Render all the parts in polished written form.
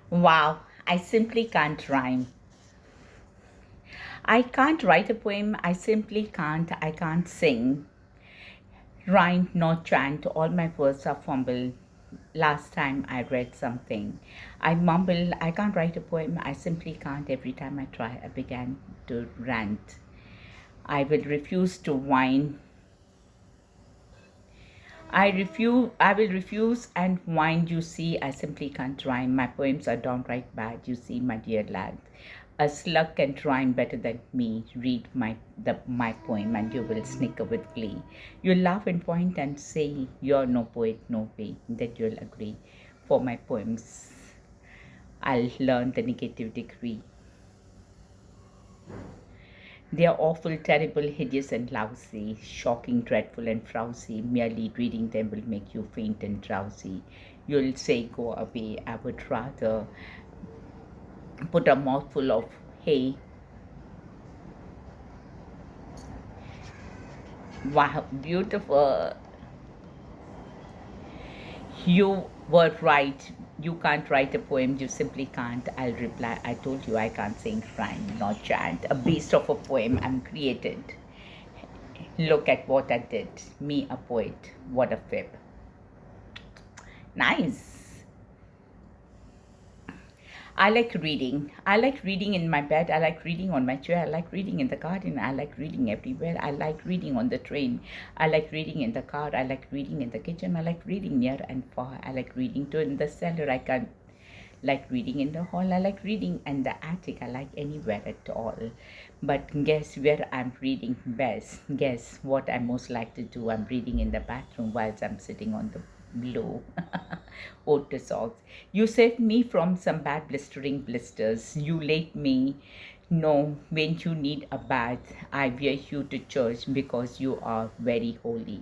Wow, I simply can't rhyme. I can't write a poem. I simply can't. I can't sing. Rhyme, not chant. All my words are fumbled. Last time I read something, I mumble. I can't write a poem. I simply can't. Every time I try, I began to rant. I will refuse to whine. I will refuse and whine, you see, I simply can't rhyme. My poems are downright bad, you see, my dear lad. A slug can rhyme better than me. Read my poem and you will snicker with glee. You'll laugh and point and say, you're no poet, no way. Then you'll agree. For my poems, I'll learn the negative degree. They are awful, terrible, hideous, and lousy, shocking, dreadful, and frowsy. Merely reading them will make you faint and drowsy. You'll say, go away. I would rather put a mouthful of hay. Wow, beautiful. You were right. You can't write a poem. You simply can't. I'll reply. I told you I can't sing, rhyme, nor chant. A beast of a poem I'm created. Look at what I did. Me, a poet. What a fib. Nice. I like reading. I like reading in my bed. I like reading on my chair. I like reading in the garden. I like reading everywhere. I like reading on the train. I like reading in the car. I like reading in the kitchen. I like reading near and far. I like reading too in the cellar. I can like reading in the hall. I like reading in the attic. I like anywhere at all. But guess where I'm reading best? Guess what I most like to do? I'm reading in the bathroom whilst I'm sitting on the blow. Oat socks. You saved me from some bad blistering blisters. You let me know when you need a bath. I wear you to church because you are very holy.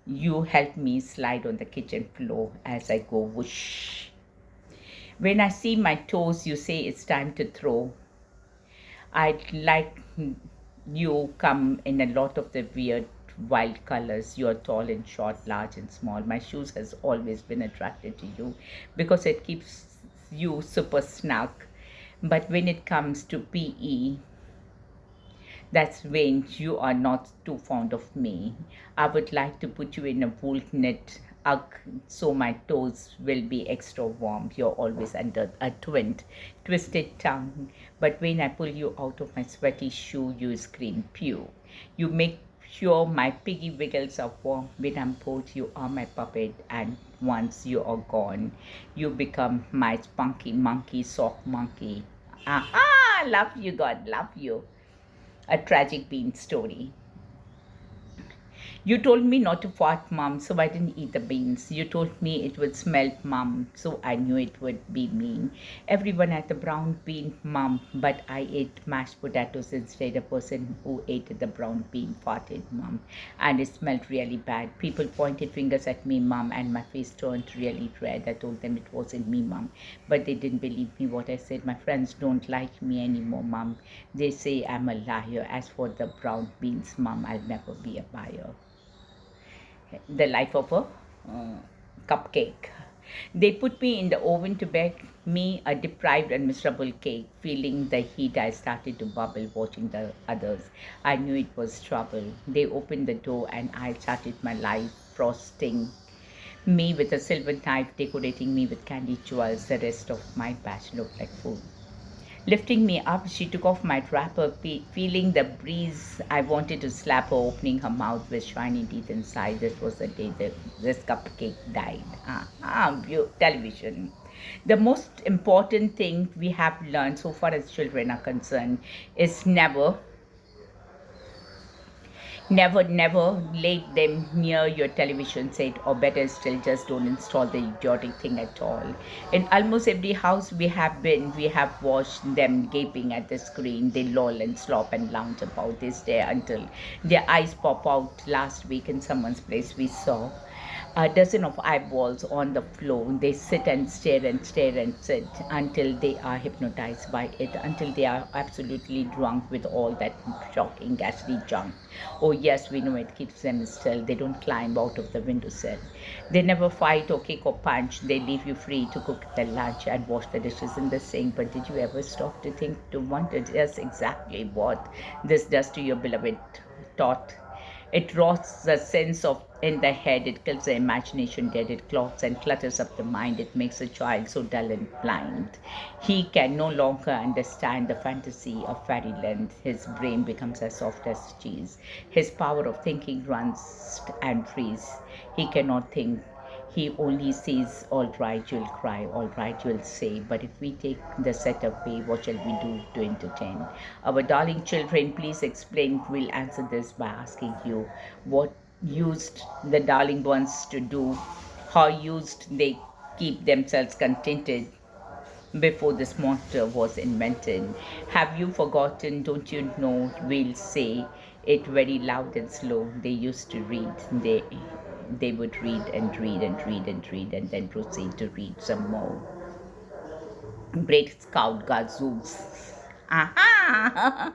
You help me slide on the kitchen floor as I go whoosh. When I see my toes, you say it's time to throw. I'd like you come in a lot of the weird wild colors. You're tall and short, large and small. My shoes has always been attracted to you because it keeps you super snug. But when it comes to PE, that's when you are not too fond of me. I would like to put you in a wool knit ugg so my toes will be extra warm. You're always under a twisted tongue. But when I pull you out of my sweaty shoe, you scream pew. You make sure my piggy wiggles are warm. When I'm bored, you are my puppet, and once you are gone, you become my spunky monkey, sock monkey. Aha! Love you, God, love you. A tragic bean story. You told me not to fart, Mom, so I didn't eat the beans. You told me it would smell, Mom, so I knew it would be mean. Everyone had the brown bean, Mom, but I ate mashed potatoes instead. A person who ate the brown bean farted, Mom, and it smelled really bad. People pointed fingers at me, Mom, and my face turned really red. I told them it wasn't me, Mom, but they didn't believe me what I said. My friends don't like me anymore, Mom. They say I'm a liar. As for the brown beans, Mom, I'll never be a buyer. The life of a cupcake. They put me in the oven to bake me a deprived and miserable cake. Feeling the heat, I started to bubble, watching the others. I knew it was trouble. They opened the door and I started my life, frosting me with a silver knife, decorating me with candy jewels. The rest of my batch looked like food. Lifting me up, she took off my wrapper, feeling the breeze. I wanted to slap her, opening her mouth with shiny teeth inside. This was the day that this cupcake died. Television. The most important thing we have learned so far as children are concerned is never lay them near your television set, or better still, just don't install the idiotic thing at all. In almost every house we have watched them gaping at the screen. They loll and slop and lounge about. They stare until their eyes pop out. Last week in someone's place, we saw a dozen of eyeballs on the floor. They sit and stare and stare and sit until they are hypnotized by it, until they are absolutely drunk with all that shocking, ghastly junk. Oh, yes, we know it keeps them still. They don't climb out of the windowsill. They never fight or kick or punch. They leave you free to cook their lunch and wash the dishes in the sink. But did you ever stop to think, to wonder just exactly what this does to your beloved thought? It rots the sense of in the head, it kills the imagination dead, it clogs and clutters up the mind, it makes a child so dull and blind. He can no longer understand the fantasy of fairyland. His brain becomes as soft as cheese. His power of thinking runs and frees. He cannot think. He only says, all right, you'll cry, all right, you'll say. But if we take the setup way, what shall we do to entertain? Our darling children, please explain. We'll answer this by asking you what used the darling ones to do, how used they keep themselves contented before this monster was invented. Have you forgotten? Don't you know? We'll say it very loud and slow. They used to read. They would read and read and read and read and then proceed to read some more. Great Scout Gazooks. Aha!